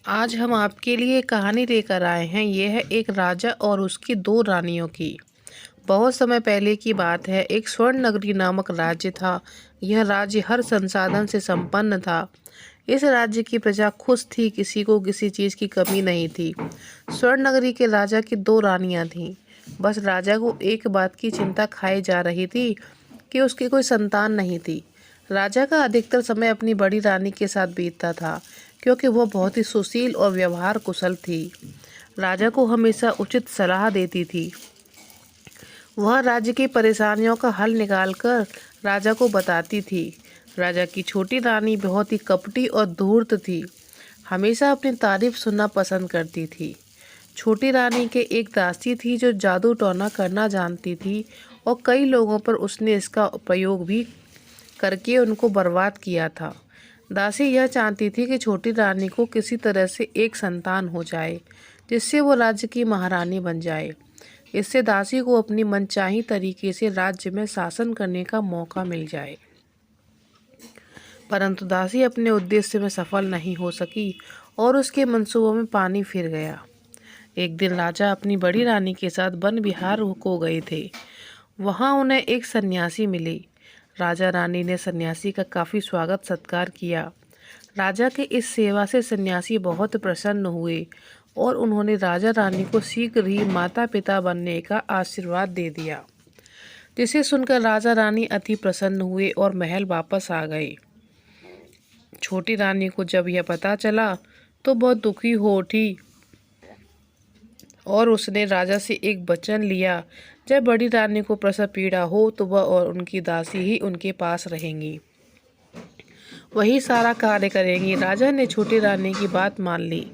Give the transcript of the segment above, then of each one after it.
आज हम आपके लिए कहानी लेकर आए हैं। यह है एक राजा और उसकी दो रानियों की। बहुत समय पहले की बात है। एक स्वर्ण नगरी नामक राज्य था। यह राज्य हर संसाधन से संपन्न था। इस राज्य की प्रजा खुश थी, किसी को किसी चीज की कमी नहीं थी। स्वर्ण नगरी के राजा की दो रानियां थीं। बस राजा को एक बात की चिंता खाई जा रही थी कि उसकी कोई संतान नहीं थी। राजा का अधिकतर समय अपनी बड़ी रानी के साथ बीतता था, क्योंकि वह बहुत ही सुशील और व्यवहार कुशल थी। राजा को हमेशा उचित सलाह देती थी। वह राज्य की परेशानियों का हल निकालकर राजा को बताती थी। राजा की छोटी रानी बहुत ही कपटी और धूर्त थी। हमेशा अपनी तारीफ सुनना पसंद करती थी। छोटी रानी के एक दासी थी जो जादू टोना करना जानती थी, और कई लोगों पर उसने इसका प्रयोग भी करके उनको बर्बाद किया था। दासी यह चाहती थी कि छोटी रानी को किसी तरह से एक संतान हो जाए, जिससे वो राज्य की महारानी बन जाए। इससे दासी को अपनी मनचाही तरीके से राज्य में शासन करने का मौका मिल जाए। परंतु दासी अपने उद्देश्य में सफल नहीं हो सकी और उसके मंसूबों में पानी फिर गया। एक दिन राजा अपनी बड़ी रानी के साथ वन विहार को गए थे। वहां उन्हें एक सन्यासी मिली। राजा रानी ने सन्यासी का काफी स्वागत सत्कार किया। राजा के इस सेवा से सन्यासी बहुत प्रसन्न हुए और उन्होंने राजा रानी को शीघ्र ही माता पिता बनने का आशीर्वाद दे दिया, जिसे सुनकर राजा रानी अति प्रसन्न हुए और महल वापस आ गए। छोटी रानी को जब यह पता चला तो बहुत दुखी हो उठी और उसने राजा से एक वचन लिया, जब बड़ी रानी को प्रसव पीड़ा हो तो वह और उनकी दासी ही उनके पास रहेंगी, वही सारा कार्य करेंगी। राजा ने छोटी रानी की बात मान ली।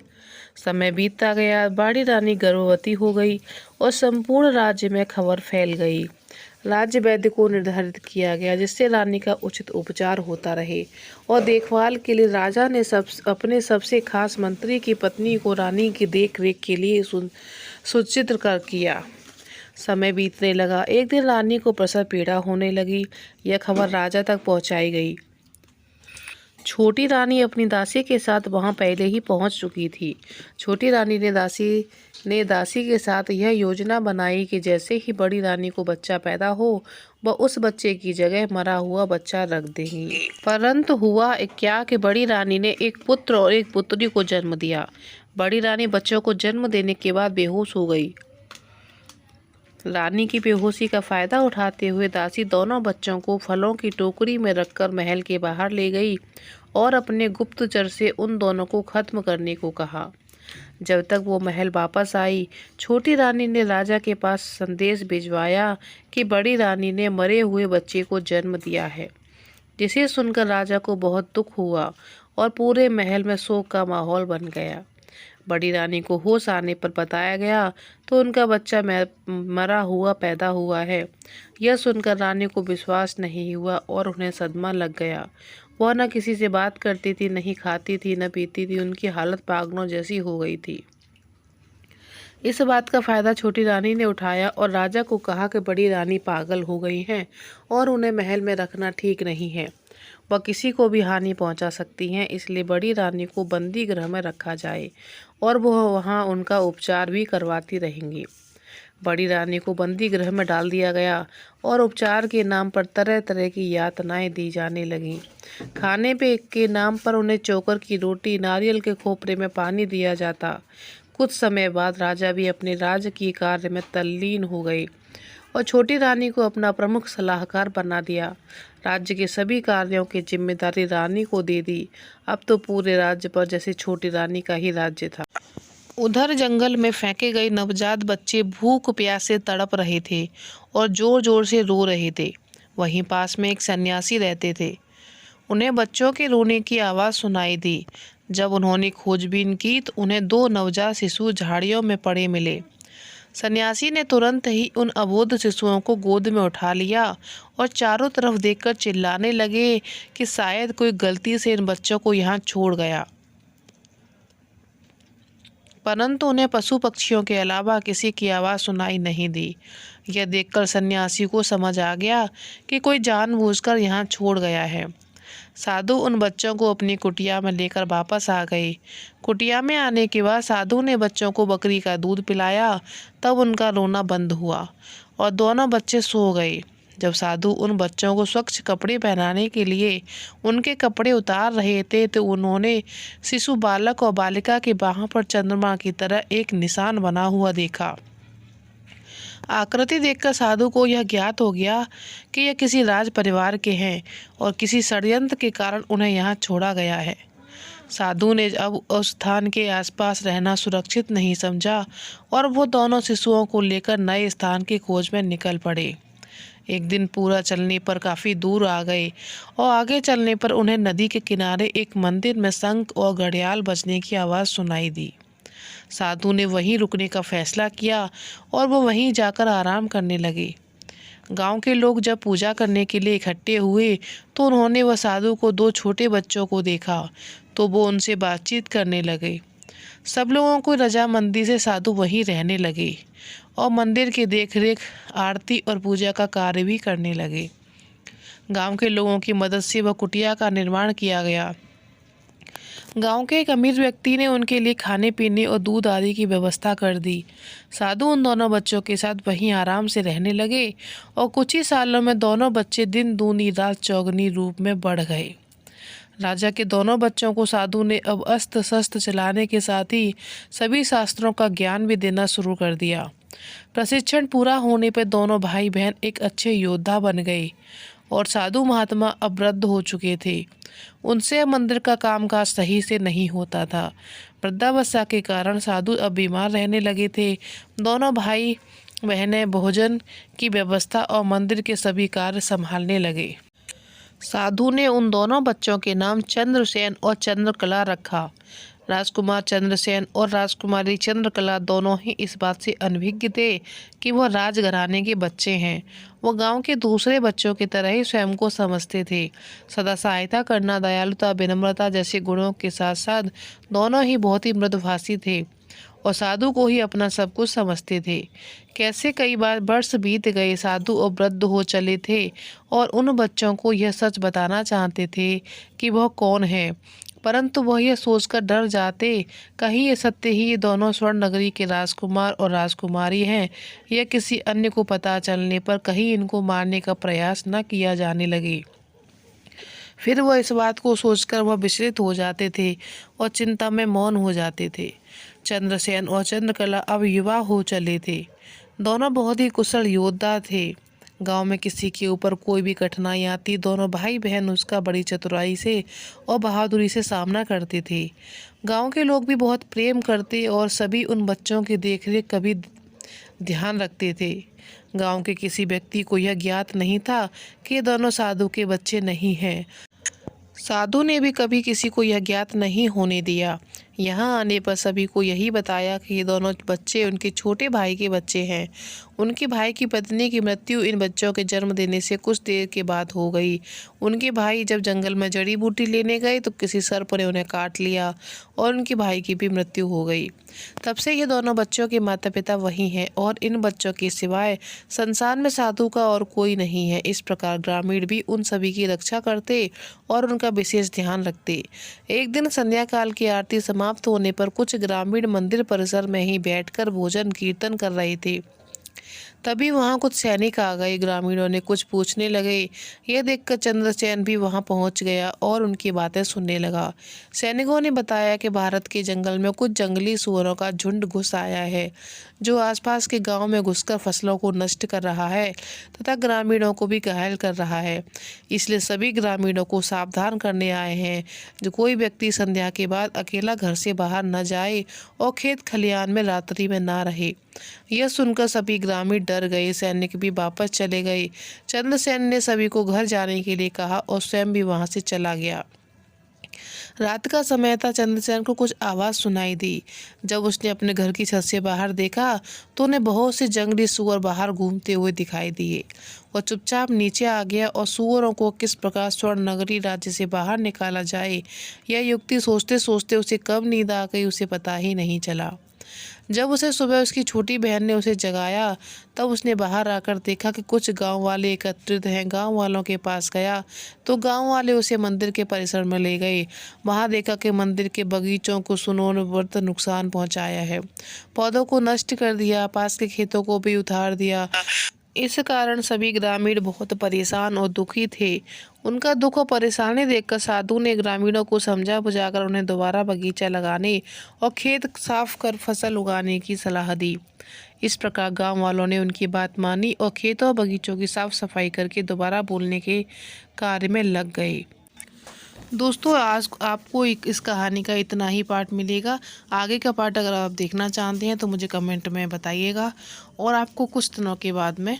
समय बीतता गया। बड़ी रानी गर्भवती हो गई और संपूर्ण राज्य में खबर फैल गई। राज्य वैद्य को निर्धारित किया गया, जिससे रानी का उचित उपचार होता रहे, और देखभाल के लिए राजा ने अपने सबसे खास मंत्री की पत्नी को रानी की देख रेख के लिए सूचित कर किया। समय बीतने लगा। एक दिन रानी को प्रसव पीड़ा होने लगी। यह खबर राजा तक पहुंचाई गई। छोटी रानी अपनी दासी के साथ वहां पहले ही पहुंच चुकी थी। छोटी रानी ने दासी के साथ यह योजना बनाई कि जैसे ही बड़ी रानी को बच्चा पैदा हो, वह उस बच्चे की जगह मरा हुआ बच्चा रख देंगी। परंतु हुआ क्या कि बड़ी रानी ने एक पुत्र और एक पुत्री को जन्म दिया। बड़ी रानी बच्चों को जन्म देने के बाद बेहोश हो गई। रानी की बेहोशी का फायदा उठाते हुए दासी दोनों बच्चों को फलों की टोकरी में रखकर महल के बाहर ले गई और अपने गुप्तचर से उन दोनों को खत्म करने को कहा। जब तक वो महल वापस आई, छोटी रानी ने राजा के पास संदेश भिजवाया कि बड़ी रानी ने मरे हुए बच्चे को जन्म दिया है, जिसे सुनकर राजा को बहुत दुख हुआ और पूरे महल में शोक का माहौल बन गया। बड़ी रानी को होश आने पर बताया गया तो उनका बच्चा मरा हुआ पैदा हुआ है। यह सुनकर रानी को विश्वास नहीं हुआ और उन्हें सदमा लग गया। वह न किसी से बात करती थी, नहीं खाती थी, न पीती थी। उनकी हालत पागलों जैसी हो गई थी। इस बात का फायदा छोटी रानी ने उठाया और राजा को कहा कि बड़ी रानी पागल हो गई हैं और उन्हें महल में रखना ठीक नहीं है। वह किसी को भी हानि पहुंचा सकती हैं, इसलिए बड़ी रानी को बंदी गृह में रखा जाए और वह वहां उनका उपचार भी करवाती रहेंगी। बड़ी रानी को बंदी गृह में डाल दिया गया और उपचार के नाम पर तरह तरह की यातनाएं दी जाने लगीं। खाने पे के नाम पर उन्हें चोकर की रोटी, नारियल के खोपरे में पानी दिया जाता। कुछ समय बाद राजा भी अपने राज्य की कार्य में तल्लीन हो गए और छोटी रानी को अपना प्रमुख सलाहकार बना दिया। राज्य के सभी कार्यों की जिम्मेदारी रानी को दे दी। अब तो पूरे राज्य पर जैसे छोटी रानी का ही राज्य था। उधर जंगल में फेंके गए नवजात बच्चे भूख प्यास से तड़प रहे थे और जोर जोर से रो रहे थे। वहीं पास में एक सन्यासी रहते थे। उन्हें बच्चों के रोने की आवाज़ सुनाई दी। जब उन्होंने खोजबीन की तो उन्हें दो नवजात शिशु झाड़ियों में पड़े मिले। सन्यासी ने तुरंत ही उन अबोध शिशुओं को गोद में उठा लिया और चारों तरफ देखकर चिल्लाने लगे कि शायद कोई गलती से इन बच्चों को यहाँ छोड़ गया। परंतु उन्हें पशु पक्षियों के अलावा किसी की आवाज़ सुनाई नहीं दी। यह देखकर सन्यासी को समझ आ गया कि कोई जानबूझकर यहाँ छोड़ गया है। साधु उन बच्चों को अपनी कुटिया में लेकर वापस आ गए। कुटिया में आने के बाद साधु ने बच्चों को बकरी का दूध पिलाया। तब उनका रोना बंद हुआ और दोनों बच्चे सो गए। जब साधु उन बच्चों को स्वच्छ कपड़े पहनाने के लिए उनके कपड़े उतार रहे थे तो उन्होंने शिशु बालक और बालिका की बाहों पर चंद्रमा की तरह एक निशान बना हुआ देखा। आकृति देखकर साधु को यह ज्ञात हो गया कि यह किसी राज परिवार के हैं और किसी षड्यंत्र के कारण उन्हें यहाँ छोड़ा गया है। साधु ने अब उस स्थान के आसपास रहना सुरक्षित नहीं समझा और वो दोनों शिशुओं को लेकर नए स्थान की खोज में निकल पड़े। एक दिन पूरा चलने पर काफ़ी दूर आ गए और आगे चलने पर उन्हें नदी के किनारे एक मंदिर में शंख और घड़ियाल बजने की आवाज़ सुनाई दी। साधु ने वहीं रुकने का फैसला किया और वो वहीं जाकर आराम करने लगे। गांव के लोग जब पूजा करने के लिए इकट्ठे हुए तो उन्होंने वह साधु को दो छोटे बच्चों को देखा तो वो उनसे बातचीत करने लगे। सब लोगों को रजामंदी से साधु वहीं रहने लगे और मंदिर की देखरेख, आरती और पूजा का कार्य भी करने लगे। गांव के लोगों की मदद से वह कुटिया का निर्माण किया गया। गांव के एक अमीर व्यक्ति ने उनके लिए खाने पीने और दूध आदि की व्यवस्था कर दी। साधु उन दोनों बच्चों के साथ वहीं आराम से रहने लगे और कुछ ही सालों में दोनों बच्चे दिन दूनी रात चौगुनी रूप में बढ़ गए। राजा के दोनों बच्चों को साधु ने अब अस्त्र शस्त्र चलाने के साथ ही सभी शास्त्रों का ज्ञान भी देना शुरू कर दिया। प्रशिक्षण पूरा होने पर दोनों भाई बहन एक अच्छे योद्धा बन गए और साधु महात्मा अब वृद्ध हो चुके थे। उनसे मंदिर का कामकाज सही से नहीं होता था। वृद्धावस्था के कारण साधु अब बीमार रहने लगे थे। दोनों भाई बहनें भोजन की व्यवस्था और मंदिर के सभी कार्य संभालने लगे। साधु ने उन दोनों बच्चों के नाम चंद्रसेन और चंद्रकला रखा। राजकुमार चंद्रसेन और राजकुमारी चंद्रकला दोनों ही इस बात से अनभिज्ञ थे कि वह राजघराने के बच्चे हैं। वो गांव के दूसरे बच्चों की तरह ही स्वयं को समझते थे। सदा सहायता करना, दयालुता, विनम्रता जैसे गुणों के साथ साथ दोनों ही बहुत ही मृदुभाषी थे और साधु को ही अपना सब कुछ समझते थे। कैसे कई बार वर्ष बीत गए, साधु और वृद्ध हो चले थे और उन बच्चों को यह सच बताना चाहते थे कि वह कौन है, परंतु वह यह सोचकर डर जाते कहीं ये सत्य ही दोनों स्वर्ण नगरी के राजकुमार और राजकुमारी हैं या किसी अन्य को पता चलने पर कहीं इनको मारने का प्रयास न किया जाने लगे। फिर वह इस बात को सोचकर वह विचलित हो जाते थे और चिंता में मौन हो जाते थे। चंद्रसेन और चंद्रकला अब युवा हो चले थे। दोनों बहुत ही कुशल योद्धा थे। गांव में किसी के ऊपर कोई भी कठिनाई आती, दोनों भाई बहन उसका बड़ी चतुराई से और बहादुरी से सामना करते थे। गांव के लोग भी बहुत प्रेम करते और सभी उन बच्चों की देखरेख का भी ध्यान रखते थे। गांव के किसी व्यक्ति को यह ज्ञात नहीं था कि ये दोनों साधु के बच्चे नहीं हैं। साधु ने भी कभी किसी को यह ज्ञात नहीं होने दिया। यहाँ आने पर सभी को यही बताया कि ये दोनों बच्चे उनके छोटे भाई के बच्चे हैं। उनके भाई की पत्नी की मृत्यु इन बच्चों के जन्म देने से कुछ देर के बाद हो गई। उनके भाई जब जंगल में जड़ी बूटी लेने गए तो किसी सर्प ने उन्हें काट लिया और उनके भाई की भी मृत्यु हो गई। तब से ये दोनों बच्चों के माता पिता वही हैं और इन बच्चों के सिवाय संसार में साधु का और कोई नहीं है। इस प्रकार ग्रामीण भी उन सभी की रक्षा करते और उनका विशेष ध्यान रखते। एक दिन संध्या काल की आरती समाप्त होने पर कुछ ग्रामीण मंदिर परिसर में ही बैठकर भोजन कीर्तन कर रहे थे। तभी वहां कुछ सैनिक आ गए। ग्रामीणों ने कुछ पूछने लगे। यह देखकर चंद्रसेन भी वहां पहुंच गया और उनकी बातें सुनने लगा। सैनिकों ने बताया कि भारत के जंगल में कुछ जंगली सुअरों का झुंड घुस आया है जो आसपास के गांव में घुसकर फसलों को नष्ट कर रहा है तथा ग्रामीणों को भी घायल कर रहा है। इसलिए सभी ग्रामीणों को सावधान करने आए हैं जो कोई व्यक्ति संध्या के बाद अकेला घर से बाहर न जाए और खेत खलिहान में रात्रि में ना रहे। यह सुनकर सभी ग्रामीण डर गए। सैनिक भी वापस चले गए। चंद्रसेन ने सभी को घर जाने के लिए कहा और स्वयं भी वहां से चला गया। रात का समय था। चंद्रसेन को कुछ आवाज़ सुनाई दी। जब उसने अपने घर की छत से बाहर देखा तो उन्हें बहुत से जंगली सुअर बाहर घूमते हुए दिखाई दिए। वह चुपचाप नीचे आ गया और सुअरों को किस प्रकार स्वर्ण नगरी राज्य से बाहर निकाला जाए यह युक्ति सोचते सोचते उसे कब नींद आ गई उसे पता ही नहीं चला। जब उसे सुबह उसकी छोटी बहन ने उसे जगाया, तब उसने बाहर आकर देखा कि कुछ गांव वाले एकत्रित हैं। गांव वालों के पास गया तो गांव वाले उसे मंदिर के परिसर में ले गए। वहां देखा कि मंदिर के बगीचों को सुनों ने बहुत नुकसान पहुंचाया है, पौधों को नष्ट कर दिया, पास के खेतों को भी उतार दिया। इस कारण सभी ग्रामीण बहुत परेशान और दुखी थे। उनका दुख और परेशानी देखकर साधु ने ग्रामीणों को समझा बुझाकर उन्हें दोबारा बगीचा लगाने और खेत साफ कर फसल उगाने की सलाह दी। इस प्रकार गांव वालों ने उनकी बात मानी और खेतों और बगीचों की साफ सफाई करके दोबारा बोलने के कार्य में लग गए। दोस्तों, आज आपको इस कहानी का इतना ही पार्ट मिलेगा। आगे का पार्ट अगर आप देखना चाहते हैं तो मुझे कमेंट में बताइएगा। और आपको कुछ दिनों के बाद में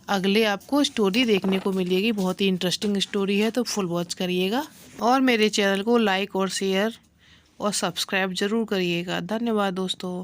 अगले आपको स्टोरी देखने को मिलेगी। बहुत ही इंटरेस्टिंग स्टोरी है, तो फुल वॉच करिएगा और मेरे चैनल को लाइक और शेयर और सब्सक्राइब ज़रूर करिएगा। धन्यवाद दोस्तों।